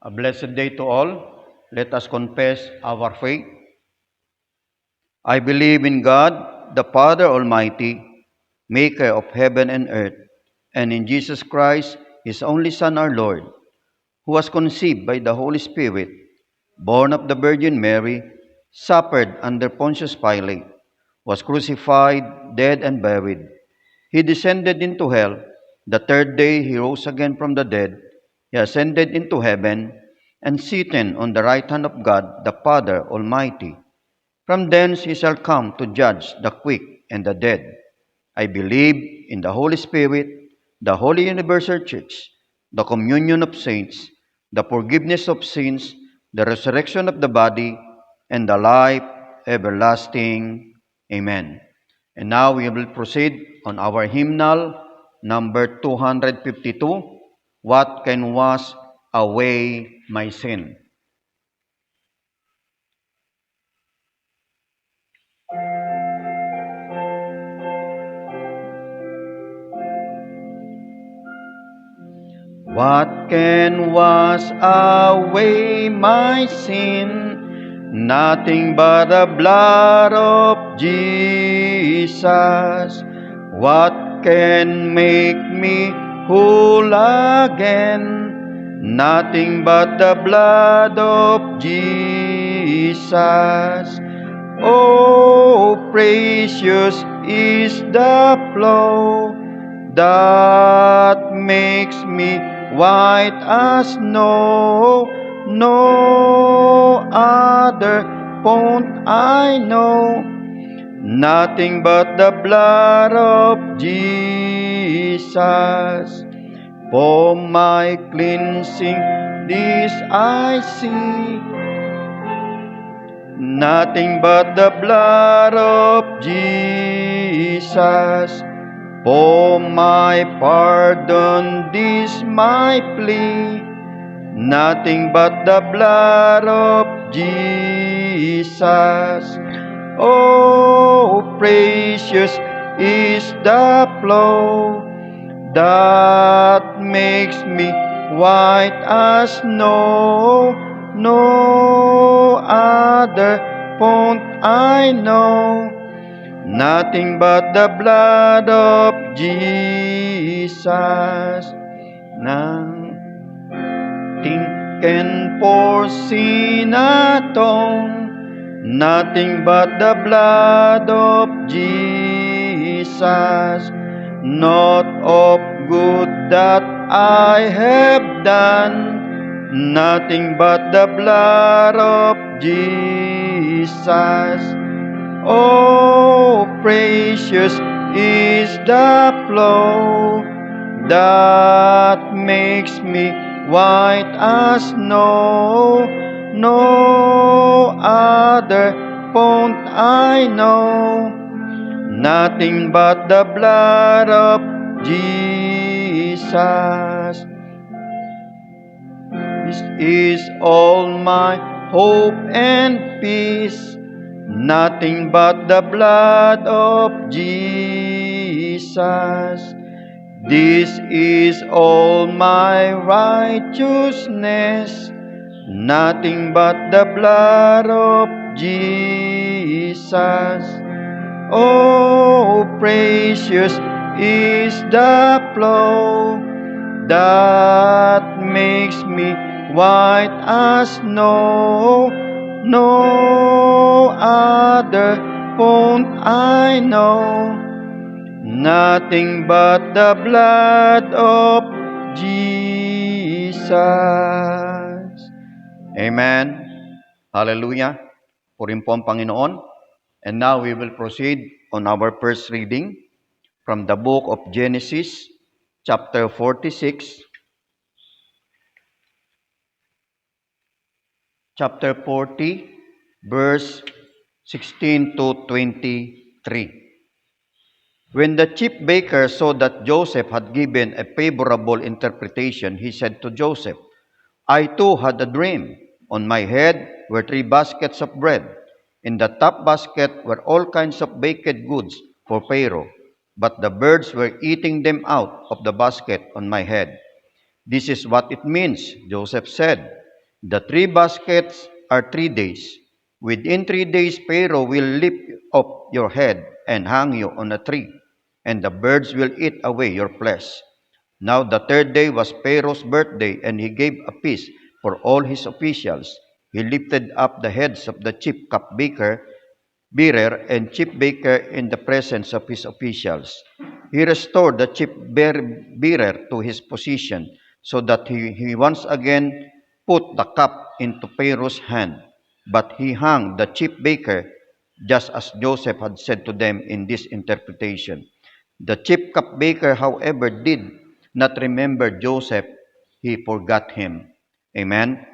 A blessed day to all. Let us confess our faith. I believe in God, the Father Almighty, maker of heaven and earth, and in Jesus Christ, His only Son, our Lord, who was conceived by the Holy Spirit, born of the Virgin Mary, suffered under Pontius Pilate, was crucified, dead, and buried. He descended into hell. The third day he rose again from the dead. He ascended into heaven and seated on the right hand of God, the Father Almighty. From thence he shall come to judge the quick and the dead. I believe in the Holy Spirit, the holy universal church, the communion of saints, the forgiveness of sins, the resurrection of the body, and the life everlasting. Amen. And now we will proceed on our hymnal number 252, What Can Wash Away My Sin? What can wash away my sin? Nothing but the blood of Jesus. What can make me whole again? Nothing but the blood of Jesus. Oh, precious is the flow that makes me white as snow. No other fount I know, nothing but the blood of Jesus. For my cleansing, this I see, nothing but the blood of Jesus. For my pardon, this my plea, nothing but the blood of Jesus. Oh, precious is the flow that makes me white as snow. No other fount I know, nothing but the blood of Jesus. Nothing can for sin atone, nothing but the blood of Jesus. Not of good that I have done, nothing but the blood of Jesus. Oh, precious is the flow that makes me white as snow. No other fount I know, nothing but the blood of Jesus. This is all my hope and peace, nothing but the blood of Jesus. This is all my righteousness, nothing but the blood of Jesus. Oh, precious is the flow that makes me white as snow. No other fount I know, nothing but the blood of Jesus. Amen. Hallelujah. Purin po ang Panginoon. And now we will proceed on our first reading from the book of Genesis, chapter 46. Chapter 40, verse 16 to 23. When the chief baker saw that Joseph had given a favorable interpretation, he said to Joseph, I too had a dream. On my head were 3 baskets of bread. In the top basket were all kinds of baked goods for Pharaoh, but the birds were eating them out of the basket on my head. This is what it means, Joseph said. The 3 baskets are 3 days. Within 3 days, Pharaoh will lift up your head and hang you on a tree, and the birds will eat away your flesh. Now the third day was Pharaoh's birthday, and he gave a feast for all his officials. He lifted up the heads of the chief cupbearer, and chief baker in the presence of his officials. He restored the chief bearer to his position, so that he once again put the cup into Pharaoh's hand. But he hung the chief baker, just as Joseph had said to them in this interpretation. The chief cupbearer, however, did not remember Joseph. He forgot him. Amen.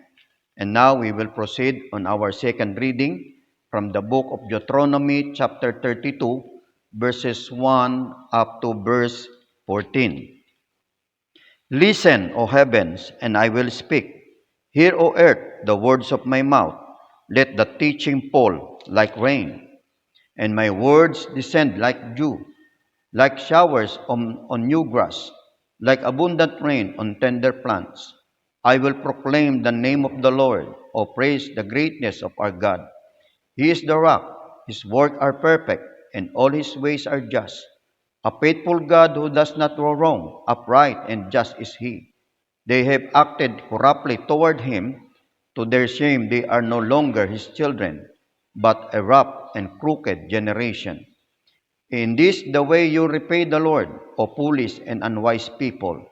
And now we will proceed on our second reading from the book of Deuteronomy chapter 32, verses 1 up to verse 14. Listen, O heavens, and I will speak. Hear, O earth, the words of my mouth. Let the teaching fall like rain, and my words descend like dew, like showers on new grass, like abundant rain on tender plants. I will proclaim the name of the Lord, or praise the greatness of our God. He is the rock, his works are perfect, and all his ways are just. A faithful God who does not go wrong, upright and just is he. They have acted corruptly toward him. To their shame they are no longer his children, but a rough and crooked generation. In this the way you repay the Lord, O foolish and unwise people.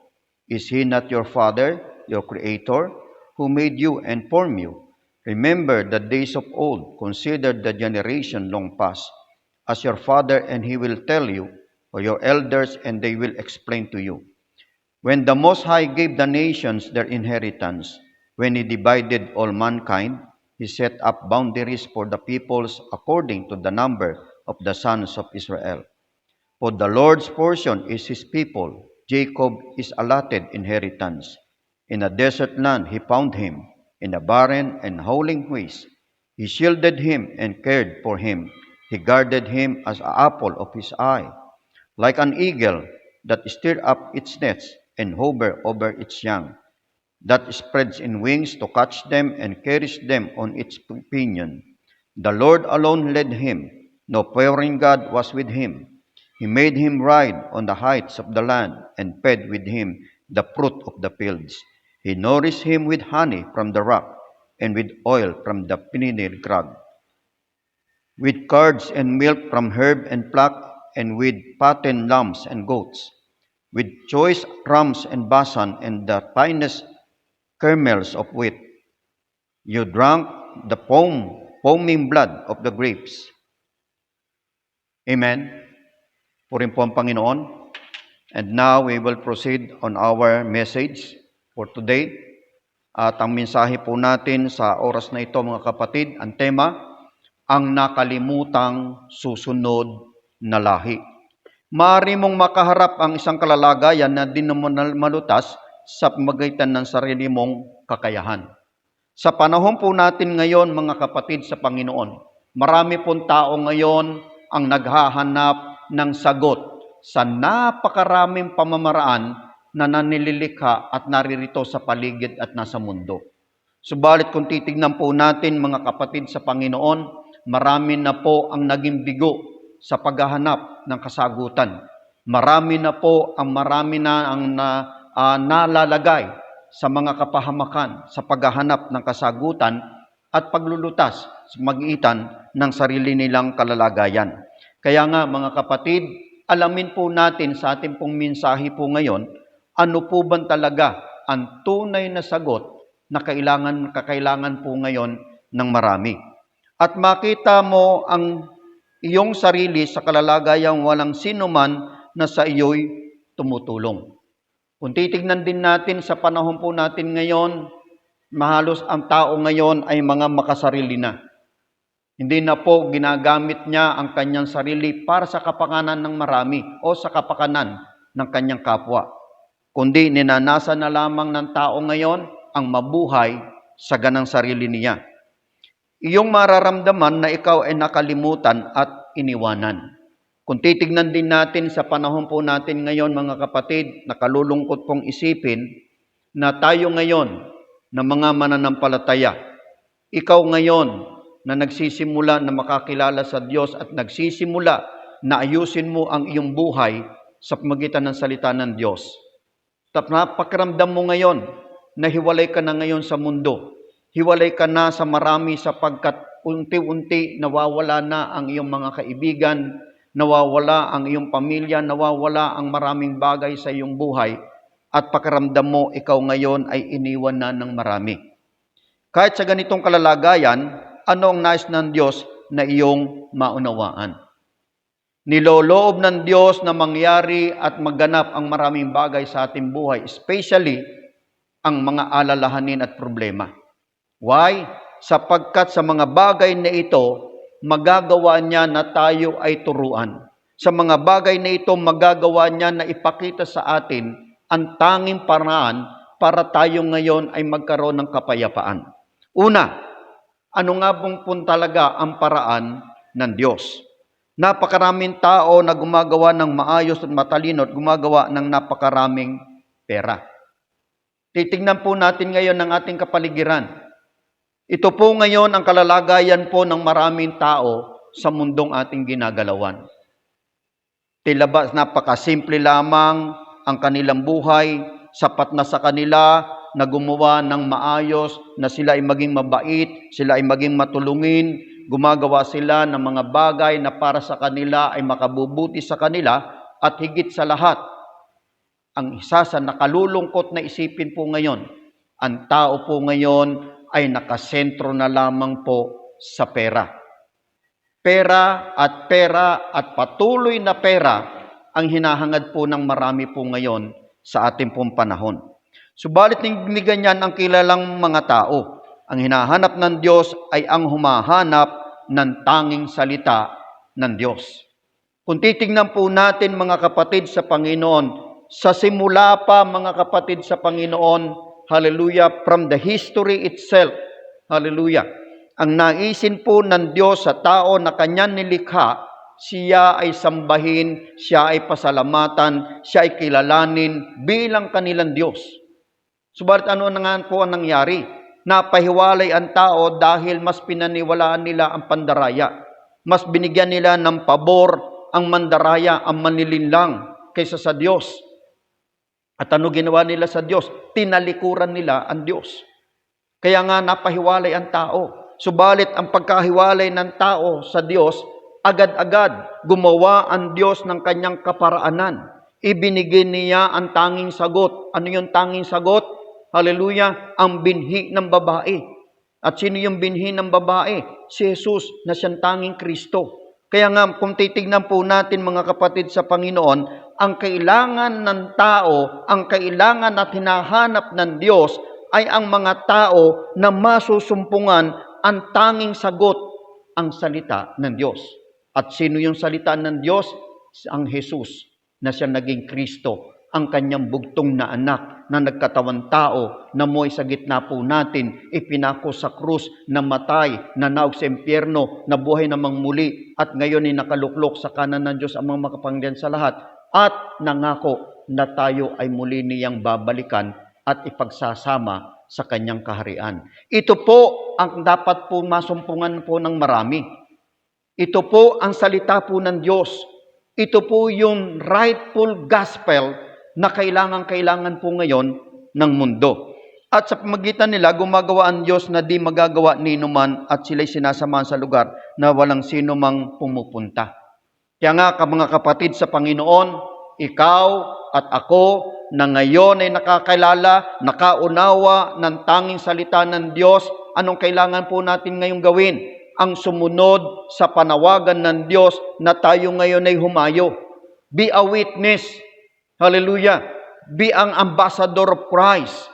Is he not your father, your creator, who made you and formed you? Remember the days of old, consider the generation long past. As your father, and he will tell you, or your elders, and they will explain to you. When the Most High gave the nations their inheritance, when he divided all mankind, he set up boundaries for the peoples according to the number of the sons of Israel. For the Lord's portion is his people, Jacob is allotted inheritance. In a desert land he found him, in a barren and howling waste. He shielded him and cared for him. He guarded him as an apple of his eye, like an eagle that stirs up its nest and hovers over its young, that spreads its wings to catch them and carries them on its pinion. The Lord alone led him. No foreign God was with him. He made him ride on the heights of the land and fed with him the fruit of the fields. He nourished him with honey from the rock and with oil from the pineal crag, with curds and milk from herb and flock, and with fattened lambs and goats, with choice rams and Basan and the finest kernels of wheat. You drank the foaming blood of the grapes. Amen. Purin po ang Panginoon. And now we will proceed on our message for today. At ang mensahe po natin sa oras na ito, mga kapatid, ang tema, ang nakalimutang susunod na lahi. Maaari mong makaharap ang isang kalalagayan na di naman malutas sa pamagitan ng sarili mong kakayahan. Sa panahon po natin ngayon, mga kapatid sa Panginoon, marami pong tao ngayon ang naghahanap ng sagot sa napakaraming pamamaraan na nanililikha at naririto sa paligid at nasa mundo. Subalit kung titignan po natin, mga kapatid sa Panginoon, marami na po ang naging bigo sa paghahanap ng kasagutan. Marami na ang nalalagay sa mga kapahamakan sa paghahanap ng kasagutan at paglulutas sa magitan ng sarili nilang kalalagayan. Kaya nga, mga kapatid, alamin po natin sa ating pong mensahe po ngayon, ano po ba talaga ang tunay na sagot na kakailangan po ngayon ng marami. At makita mo ang iyong sarili sa kalalagayang walang sinuman na sa iyo'y tumutulong. Kung titignan din natin sa panahon po natin ngayon, mahalos ang tao ngayon ay mga makasarili na. Hindi na po ginagamit niya ang kanyang sarili para sa kapakanan ng marami o sa kapakanan ng kanyang kapwa. Kundi ninanasa na lamang ng tao ngayon ang mabuhay sa ganang sarili niya. Iyong mararamdaman na ikaw ay nakalimutan at iniwanan. Kung titignan din natin sa panahon po natin ngayon, mga kapatid, nakalulungkot pong isipin na tayo ngayon na mga mananampalataya. Ikaw ngayon na nagsisimula na makakilala sa Diyos at nagsisimula na ayusin mo ang iyong buhay sa pamagitan ng salita ng Diyos. Napakiramdam mo ngayon na hiwalay ka na ngayon sa mundo. Hiwalay ka na sa marami sapagkat unti-unti nawawala na ang iyong mga kaibigan, nawawala ang iyong pamilya, nawawala ang maraming bagay sa iyong buhay at pakiramdam mo ikaw ngayon ay iniwan na ng marami. Kahit sa ganitong kalalagayan, ano ang nais ng Diyos na iyong maunawaan? Niloloob ng Diyos na mangyari at maganap ang maraming bagay sa ating buhay, especially ang mga alalahanin at problema. Why? Sapagkat sa mga bagay na ito, magagawa niya na tayo ay turuan. Sa mga bagay na ito, magagawa niya na ipakita sa atin ang tanging paraan para tayo ngayon ay magkaroon ng kapayapaan. Una, ano nga pong talaga ang paraan ng Diyos? Napakaraming tao na gumagawa ng maayos at matalino at gumagawa ng napakaraming pera. Titingnan po natin ngayon ang ating kapaligiran. Ito po ngayon ang kalalagayan po ng maraming tao sa mundong ating ginagalawan. Tilabas napakasimple lamang ang kanilang buhay, sapat na sa kanila na gumawa ng maayos, na sila ay maging mabait, sila ay maging matulungin, gumagawa sila ng mga bagay na para sa kanila ay makabubuti sa kanila at higit sa lahat, ang isa sa nakalulungkot na isipin po ngayon, ang tao po ngayon ay nakasentro na lamang po sa pera. Pera at patuloy na pera ang hinahangad po ng marami po ngayon sa ating pong panahon. Subalit hindi ganyan ang kilalang mga tao. Ang hinahanap ng Diyos ay ang humahanap ng tanging salita ng Diyos. Kung titignan po natin mga kapatid sa Panginoon, sa simula pa mga kapatid sa Panginoon, hallelujah, from the history itself, hallelujah, ang naisin po ng Diyos sa tao na kanyang nilikha, siya ay sambahin, siya ay pasalamatan, siya ay kilalanin bilang kanilang Diyos. Subalit ano na nga po ang nangyari? Napahiwalay ang tao dahil mas pinaniwalaan nila ang pandaraya. Mas binigyan nila ng pabor ang mandaraya, ang manilinlang kaysa sa Diyos. At ano ginawa nila sa Diyos? Tinalikuran nila ang Diyos. Kaya nga napahiwalay ang tao. Subalit ang pagkahiwalay ng tao sa Diyos, agad-agad gumawa ang Diyos ng kanyang kaparaanan. Ibinigay niya ang tanging sagot. Ano yung tanging sagot? Hallelujah, ang binhi ng babae. At sino yung binhi ng babae? Si Jesus na siyang tanging Kristo. Kaya nga, kung titignan po natin mga kapatid sa Panginoon, ang kailangan ng tao, ang kailangan at hinahanap ng Diyos ay ang mga tao na masusumpungan ang tanging sagot, ang salita ng Diyos. At sino yung salita ng Diyos? Ang Jesus na siya naging Kristo, ang kanyang bugtong na anak na nagkatawan tao, na mo'y sa gitna po natin, ipinako sa krus, namatay, nanaog sa impyerno, nabuhay namang muli, at ngayon ay nakaluklok sa kanan ng Diyos ang mga makapangyarihan sa lahat, at nangako na tayo ay muli niyang babalikan at ipagsasama sa kanyang kaharian. Ito po ang dapat po masumpungan po ng marami. Ito po ang salita po ng Diyos. Ito po yung rightful gospel na kailangan po ngayon ng mundo. At sa pamagitan nila, gumagawa ang Diyos na di magagawa ni numan at sila'y sinasamahan sa lugar na walang sino mang pumupunta. Kaya nga, mga kapatid sa Panginoon, ikaw at ako na ngayon ay nakakilala, nakaunawa ng tanging salita ng Diyos, anong kailangan po natin ngayong gawin? Ang sumunod sa panawagan ng Diyos na tayo ngayon ay humayo. Be a witness. Hallelujah. Be ang ambassador of Christ.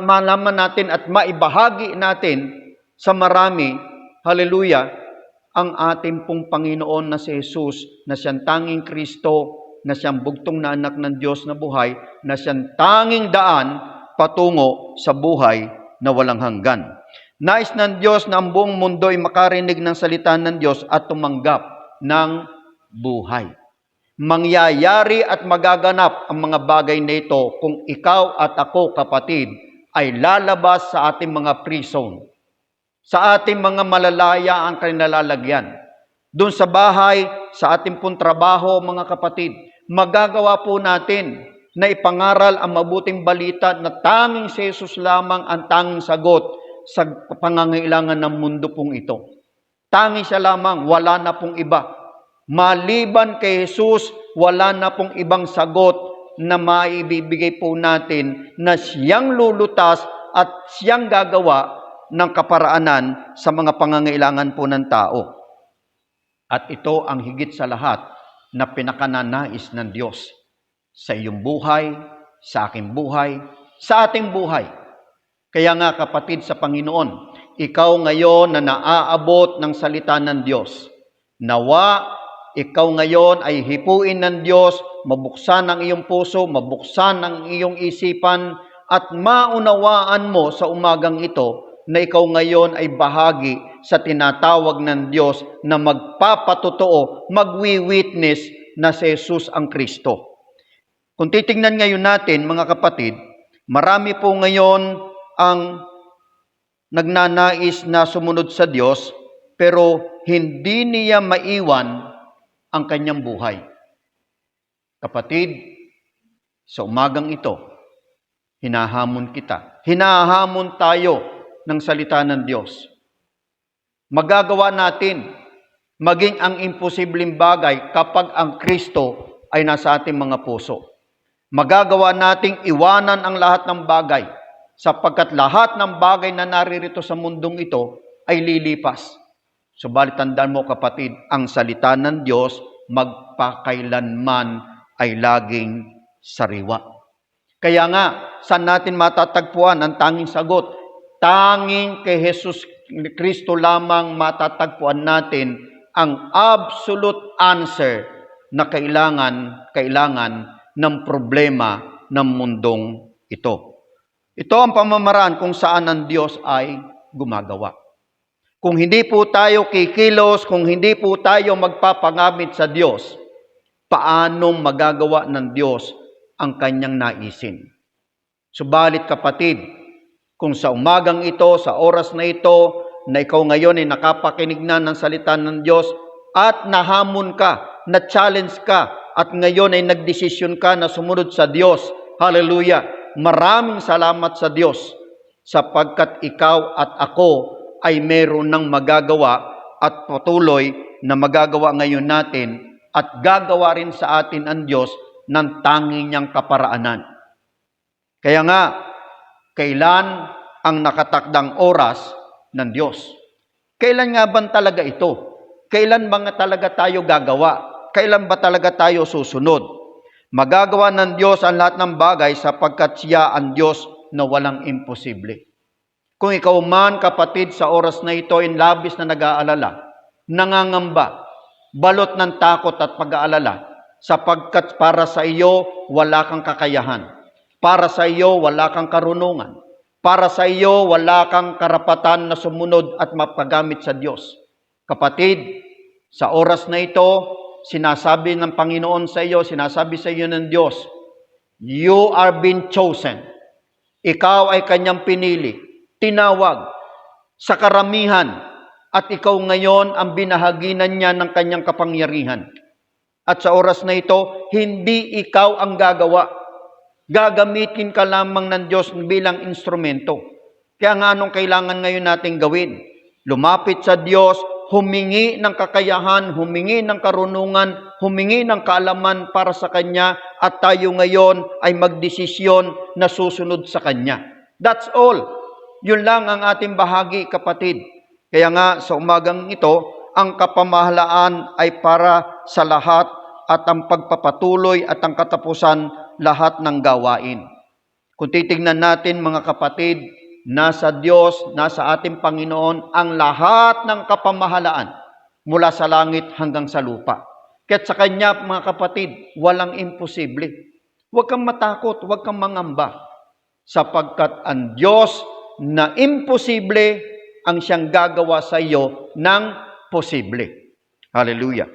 Malaman natin at maibahagi natin sa marami, hallelujah, ang ating pong Panginoon na si Jesus, na siyang tanging Kristo, na siyang bugtong na anak ng Diyos na buhay, na siyang tanging daan patungo sa buhay na walang hanggan. Nais ng Diyos na ang buong mundo ay makarinig ng salita ng Diyos at tumanggap ng buhay. Mangyayari at magaganap ang mga bagay na ito kung ikaw at ako, kapatid, ay lalabas sa ating mga prison, sa ating mga malalaya ang kanilalagyan. Doon sa bahay, sa ating pong trabaho, mga kapatid, magagawa po natin na ipangaral ang mabuting balita na tanging si Jesus lamang ang tanging sagot sa pangangailangan ng mundo pong ito. Tanging siya lamang, wala na pong iba. Maliban kay Jesus, wala na pong ibang sagot na maibibigay po natin na siyang lulutas at siyang gagawa ng kaparaanan sa mga pangangailangan po ng tao. At ito ang higit sa lahat na pinakananais ng Diyos sa iyong buhay, sa aking buhay, sa ating buhay. Kaya nga kapatid sa Panginoon, ikaw ngayon na naaabot ng salita ng Diyos, nawa ikaw ngayon ay hipuin ng Diyos, mabuksan ang iyong puso, mabuksan ang iyong isipan, at maunawaan mo sa umagang ito na ikaw ngayon ay bahagi sa tinatawag ng Diyos na magpapatotoo, magwi-witness na si Jesus ang Kristo. Kung titingnan ngayon natin, mga kapatid, marami po ngayon ang nagnanais na sumunod sa Diyos, pero hindi niya maiwan ang kanyang buhay. Kapatid, sa umagang ito, hinahamon kita. Hinahamon tayo ng salita ng Diyos. Magagawa natin maging ang imposibleng bagay kapag ang Kristo ay nasa ating mga puso. Magagawa nating iwanan ang lahat ng bagay sapagkat lahat ng bagay na naririto sa mundong ito ay lilipas. Subalit tandaan mo kapatid, ang salita ng Diyos magpakailanman ay laging sariwa. Kaya nga, saan natin matatagpuan ang tanging sagot? Tanging kay Jesus Kristo lamang matatagpuan natin ang absolute answer na kailangan ng problema ng mundong ito. Ito ang pamamaraan kung saan ang Diyos ay gumagawa. Kung hindi po tayo kikilos, kung hindi po tayo magpapangamit sa Diyos, paanong magagawa ng Diyos ang kanyang naisin? Subalit kapatid, kung sa umagang ito, sa oras na ito, na ikaw ngayon ay nakapakinig na ng salita ng Diyos at nahamon ka, na-challenge ka, at ngayon ay nagdesisyon ka na sumunod sa Diyos. Hallelujah! Maraming salamat sa Diyos sapagkat ikaw at ako ay meron ng magagawa at patuloy na magagawa ngayon natin at gagawa rin sa atin ang Diyos ng tanging niyang kaparaanan. Kaya nga, kailan ang nakatakdang oras ng Diyos? Kailan nga ba talaga ito? Kailan ba nga talaga tayo gagawa? Kailan ba talaga tayo susunod? Magagawa ng Diyos ang lahat ng bagay sapagkat siya ang Diyos na walang imposible. Kung ikaw man, kapatid, sa oras na ito ay labis na nag-aalala, nangangamba, balot ng takot at pag-aalala, sapagkat para sa iyo wala kang kakayahan, para sa iyo wala kang karunungan, para sa iyo wala kang karapatan na sumunod at mapagamit sa Diyos. Kapatid, sa oras na ito, sinasabi ng Panginoon sa iyo, sinasabi sa iyo ng Diyos, you are being chosen. Ikaw ay kanyang pinili, tinawag sa karamihan, at ikaw ngayon ang binahaginan niya ng kanyang kapangyarihan. At sa oras na ito, hindi ikaw ang gagawa. Gagamitin ka lamang ng Diyos bilang instrumento. Kaya nga anong kailangan ngayon natin gawin? Lumapit sa Diyos, humingi ng kakayahan, humingi ng karunungan, humingi ng kaalaman para sa Kanya, at tayo ngayon ay magdesisyon na susunod sa Kanya. That's all. Yun lang ang ating bahagi, kapatid. Kaya nga, sa umagang ito, ang kapamahalaan ay para sa lahat at ang pagpapatuloy at ang katapusan lahat ng gawain. Kung titignan natin, mga kapatid, nasa Diyos, nasa ating Panginoon, ang lahat ng kapamahalaan mula sa langit hanggang sa lupa. Kaya't sa Kanya, mga kapatid, walang imposible. Huwag kang matakot, huwag kang mangamba, sapagkat ang Diyos na imposible ang siyang gagawa sa iyo ng posible. Hallelujah.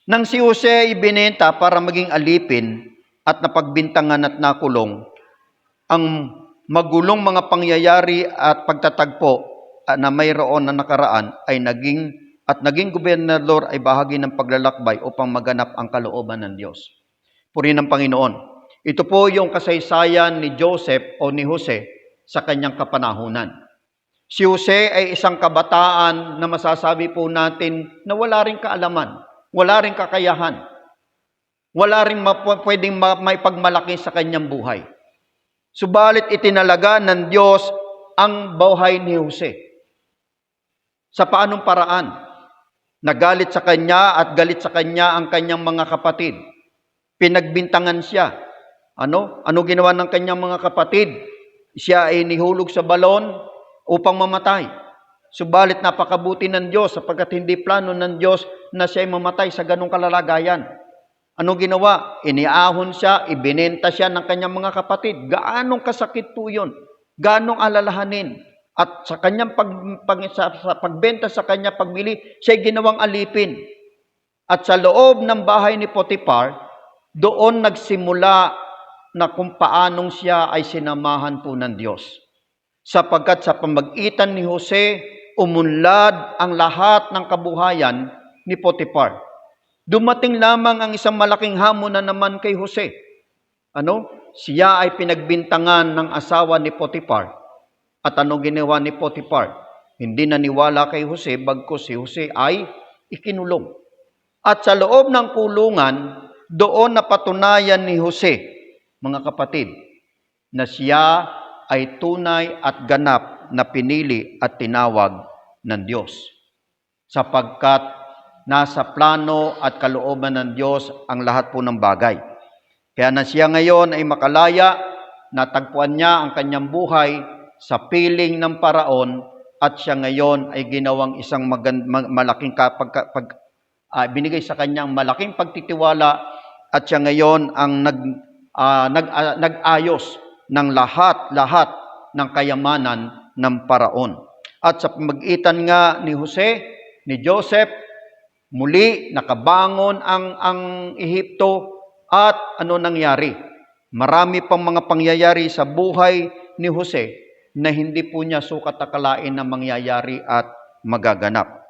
Nang si Jose ibinenta para maging alipin at napagbintangan at nakulong, ang magulong mga pangyayari at pagtatagpo na mayroon na nakaraan ay naging gobernador ay bahagi ng paglalakbay upang maganap ang kalooban ng Diyos. Purihin ng Panginoon. Ito po yung kasaysayan ni Joseph o ni Jose sa kanyang kapanahunan. Si Jose ay isang kabataan na masasabi po natin na wala ring kaalaman, wala ring kakayahan, wala ring pwedeng maipagmalaki sa kanyang buhay. Subalit itinalaga ng Diyos ang buhay ni Jose. Sa paanong paraan? Nagalit sa kanya at galit sa kanya ang kanyang mga kapatid. Pinagbintangan siya. Ano ginawa ng kanyang mga kapatid? Siya ay nihulog sa balon upang mamatay. Subalit napakabuti ng Diyos sapagkat hindi plano ng Diyos na siya ay mamatay sa ganong kalalagayan. Ano ginawa? Iniahon siya, ibinenta siya ng kanyang mga kapatid. Gaanong kasakit po yun? Gaanong alalahanin? At sa kanyang pagbenta sa kanya pagbili, siya ay ginawang alipin. At sa loob ng bahay ni Potiphar, doon nagsimula na kung paanong siya ay sinamahan po ng Diyos. Sapagkat sa pamagitan ni Jose, umunlad ang lahat ng kabuhayan ni Potiphar. Dumating lamang ang isang malaking hamon na naman kay Jose. Siya ay pinagbintangan ng asawa ni Potiphar. At ano ginawa ni Potiphar? Hindi naniwala kay Jose, bagkus si Jose ay ikinulong. At sa loob ng kulungan, doon napatunayan ni Jose, mga kapatid, na siya ay tunay at ganap na pinili at tinawag ng Diyos. Sapagkat nasa plano at kalooban ng Diyos ang lahat po ng bagay. Kaya na siya ngayon ay makalaya, natagpuan niya ang kanyang buhay sa piling ng paraon at siya ngayon ay ginawang isang malaking binigay sa kanyang malaking pagtitiwala at siya ngayon ang nag-ayos ng lahat ng kayamanan ng paraon. At sa pamagitan nga ni Jose, ni Joseph, muli nakabangon ang Ehipto at ano nangyari? Marami pang mga pangyayari sa buhay ni Jose na hindi po niya sukat akalain na mangyayari at magaganap.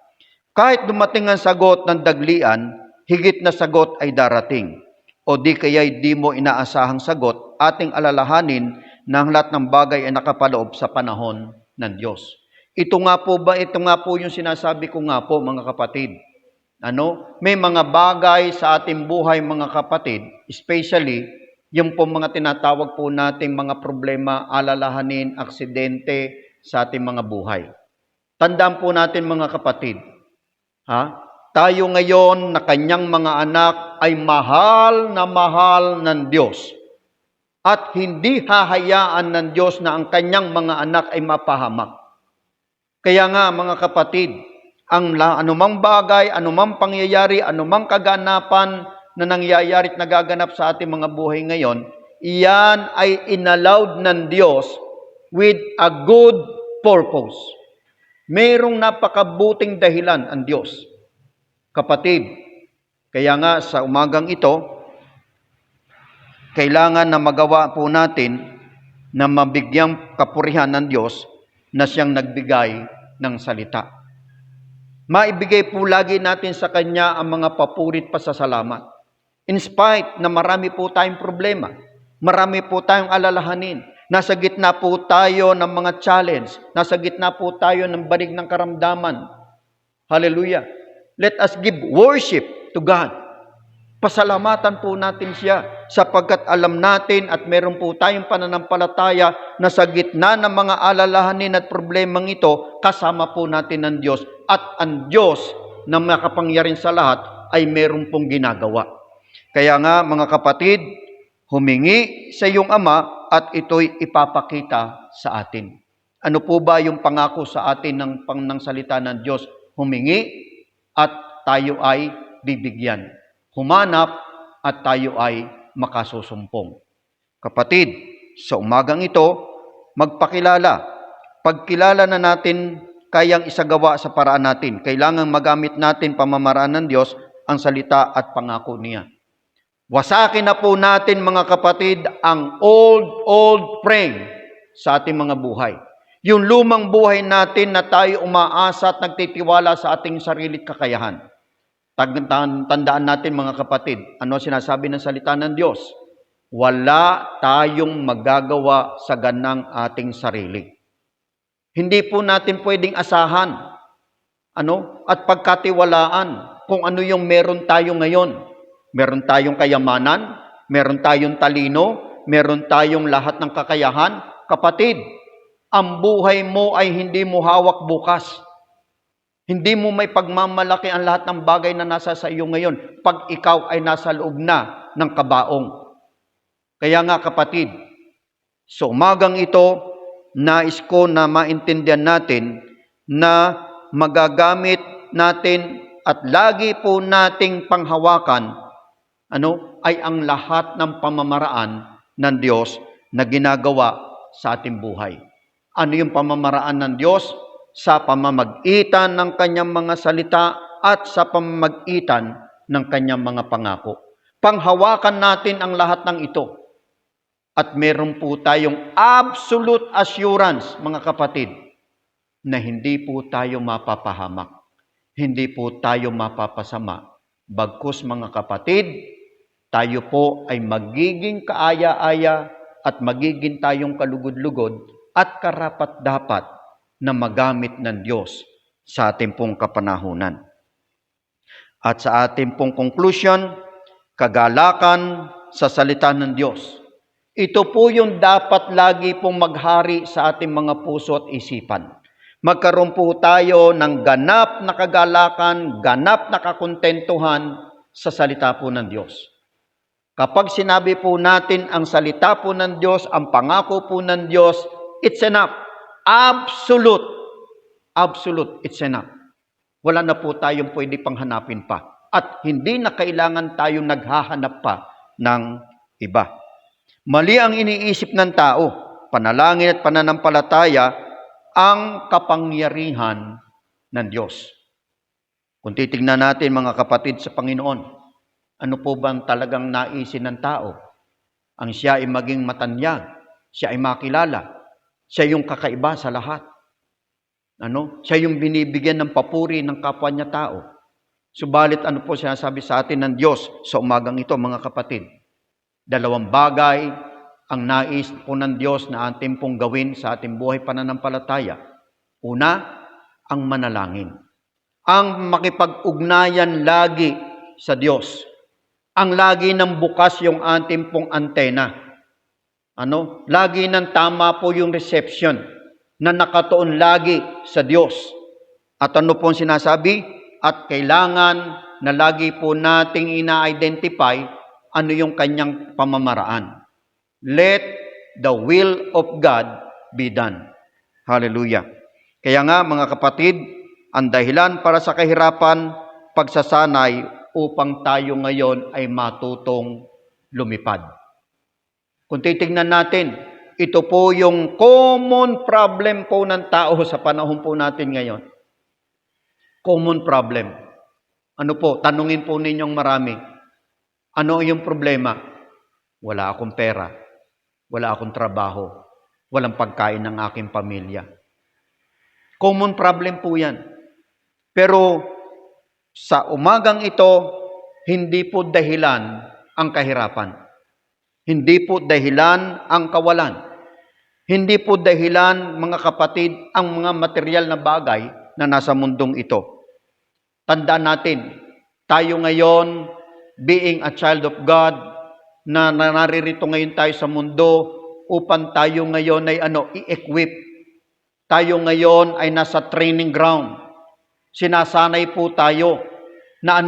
Kahit dumating ang sagot ng daglian, higit na sagot ay darating. O di kaya'y di mo inaasahang sagot, ating alalahanin na ang lahat ng bagay ay nakapaloob sa panahon ng Diyos. Ito nga po yung sinasabi ko nga po, mga kapatid. May mga bagay sa ating buhay, mga kapatid, especially yung po mga tinatawag po nating mga problema, alalahanin, aksidente sa ating mga buhay. Tandaan po natin, mga kapatid, tayo ngayon na kanyang mga anak ay mahal ng Diyos. At hindi hahayaan ng Diyos na ang kanyang mga anak ay mapahamak. Kaya nga, mga kapatid, anumang bagay, anumang pangyayari, anumang kaganapan na nangyayari at nagaganap sa ating mga buhay ngayon, iyan ay inallowed ng Diyos with a good purpose. Mayroong napakabuting dahilan ang Diyos. Kapatid, kaya nga sa umagang ito, kailangan na magawa po natin na mabigyang kapurihan ng Diyos na siyang nagbigay ng salita. Maibigay po lagi natin sa Kanya ang mga papurit pasasalamat. In spite na marami po tayong problema, marami po tayong alalahanin, nasa gitna po tayo ng mga challenge, nasa gitna po tayo ng banig ng karamdaman. Hallelujah! Let us give worship to God. Pasalamatan po natin siya sapagkat alam natin at meron po tayong pananampalataya na sa gitna ng mga alalahanin at problemang ito, kasama po natin ang Diyos. At ang Diyos na makapangyarihan sa lahat ay meron pong ginagawa. Kaya nga, mga kapatid, humingi sa iyong ama at ito'y ipapakita sa atin. Ano po ba yung pangako sa atin ng salita ng Diyos? Humingi at tayo ay bibigyan. Humanap at tayo ay makasusumpong. Kapatid, sa umagang ito, magpakilala. Pagkilala na natin kayang isagawa sa paraan natin. Kailangan magamit natin pamamaraan ng Diyos ang salita at pangako niya. Wasakin na po natin mga kapatid ang old frame sa ating mga buhay. Yung lumang buhay natin na tayo umaasa at nagtitiwala sa ating sarili't kakayahan. Tandaan natin mga kapatid, ano sinasabi ng salita ng Diyos? Wala tayong magagawa sa ganang ating sarili. Hindi po natin pwedeng asahan at pagkatiwalaan kung ano yung meron tayo ngayon. Meron tayong kayamanan, meron tayong talino, meron tayong lahat ng kakayahan. Kapatid, ang buhay mo ay hindi mo hawak bukas. Hindi mo may pagmamalaki ang lahat ng bagay na nasa sa iyo ngayon pag ikaw ay nasa loob na ng kabaong. Kaya nga kapatid, sa umagang ito, nais ko na maintindihan natin na magagamit natin at lagi po nating panghawakan ay ang lahat ng pamamaraan ng Diyos na ginagawa sa ating buhay. Ano yung pamamaraan ng Diyos? Sa pamamagitan ng kanyang mga salita at sa pamamagitan ng kanyang mga pangako. Panghawakan natin ang lahat ng ito. At meron po tayong absolute assurance, mga kapatid, na hindi po tayo mapapahamak. Hindi po tayo mapapasama. Bagkus mga kapatid, tayo po ay magiging kaaya-aya at magiging tayong kalugod-lugod at karapat-dapat na magamit ng Diyos sa ating pong kapanahunan. At sa ating pong conclusion, kagalakan sa salita ng Diyos. Ito po yung dapat lagi pong maghari sa ating mga puso at isipan. Magkaroon po tayo ng ganap na kagalakan, ganap na kakontentuhan sa salita po ng Diyos. Kapag sinabi po natin ang salita po ng Diyos, ang pangako po ng Diyos, it's enough. Absolute. Absolute, it's enough. Wala na po tayong pwede pang hanapin pa. At hindi na kailangan tayong naghahanap pa ng iba. Mali ang iniisip ng tao. Panalangin at pananampalataya ang kapangyarihan ng Diyos. Kung titignan natin mga kapatid sa Panginoon, ano po bang talagang naisin ng tao? Ang siya ay maging matanyag, siya ay makilala, siya yung kakaiba sa lahat. Siya yung binibigyan ng papuri ng kapwa niya tao. Subalit ano po sinasabi sa atin ng Diyos sa umagang ito mga kapatid? Dalawang bagay ang nais po ng Diyos na ating pong gawin sa ating buhay pananampalataya. Una, ang manalangin. Ang makipag-ugnayan lagi sa Diyos. Ang lagi ng bukas yung ating pong antena. Lagi ng tama po yung reception na nakatuon lagi sa Diyos. At ano pong sinasabi? At kailangan na lagi po nating ina-identify ano yung kanyang pamamaraan. Let the will of God be done. Hallelujah. Kaya nga mga kapatid, ang dahilan para sa kahirapan, pagsasanay upang tayo ngayon ay matutong lumipad. Kung titignan natin, ito po yung common problem po ng tao sa panahon po natin ngayon. Common problem. Tanungin po ninyong marami. Ano yung problema? Wala akong pera. Wala akong trabaho. Walang pagkain ng aking pamilya. Common problem po yan. Pero sa umagang ito, hindi po dahilan ang kahirapan. Hindi po dahilan ang kawalan. Hindi po dahilan, mga kapatid, ang mga material na bagay na nasa mundong ito. Tandaan natin, tayo ngayon, being a child of God, na naririto ngayon tayo sa mundo upang tayo ngayon ay i-equip. Tayo ngayon ay nasa training ground. Sinasanay po tayo na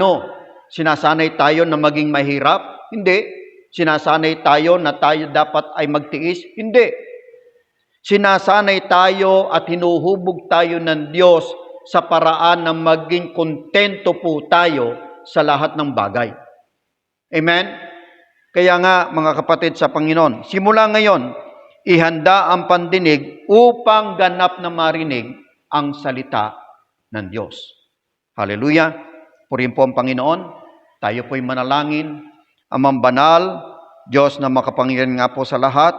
sinasanay tayo na maging mahirap? Hindi. Sinasanay tayo na tayo dapat ay magtiis? Hindi. Sinasanay tayo at hinuhubog tayo ng Diyos sa paraan na maging kontento po tayo sa lahat ng bagay. Amen? Kaya nga, mga kapatid sa Panginoon, simula ngayon, ihanda ang pandinig upang ganap na marinig ang salita ng Diyos. Hallelujah! Purihin po ang Panginoon. Tayo po'y manalangin. Amang banal, Diyos na makapangyarihan nga po sa lahat,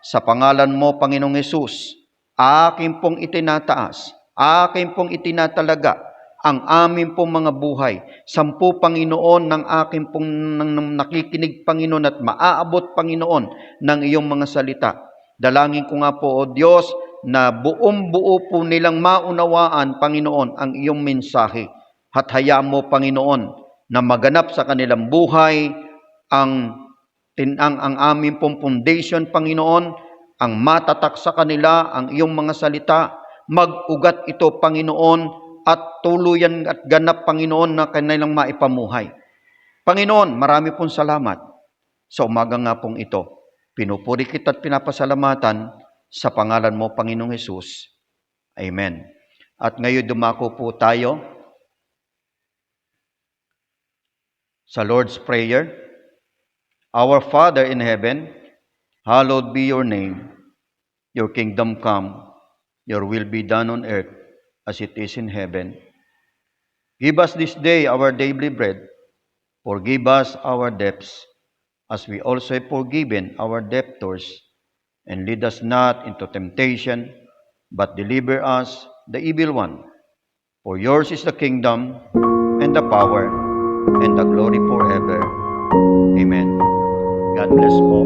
sa pangalan mo, Panginoong Hesus, akin pong itinataas, akin pong itinatalaga ang amin pong mga buhay. 10, Panginoon, ng akin pong nakikinig, Panginoon, at maaabot, Panginoon, ng iyong mga salita. Dalangin ko nga po, O Diyos, na buong-buo po nilang maunawaan, Panginoon, ang iyong mensahe. At hayaan mo, Panginoon, na maganap sa kanilang buhay ang aming pong foundation, Panginoon, ang matatak sa kanila, ang iyong mga salita, mag-ugat ito, Panginoon, at tuluyan at ganap, Panginoon, na kanilang maipamuhay. Panginoon, marami pong salamat sa umaga nga pong ito. Pinupuri kita at pinapasalamatan sa pangalan mo, Panginoong Hesus. Amen. At ngayon dumako po tayo sa Lord's Prayer. Our Father in heaven, hallowed be your name. Your kingdom come, your will be done on earth as it is in heaven. Give us this day our daily bread. Forgive us our debts, as we also have forgiven our debtors. And lead us not into temptation, but deliver us the evil one. For yours is the kingdom, and the power, and the glory forever. Amen. God bless po.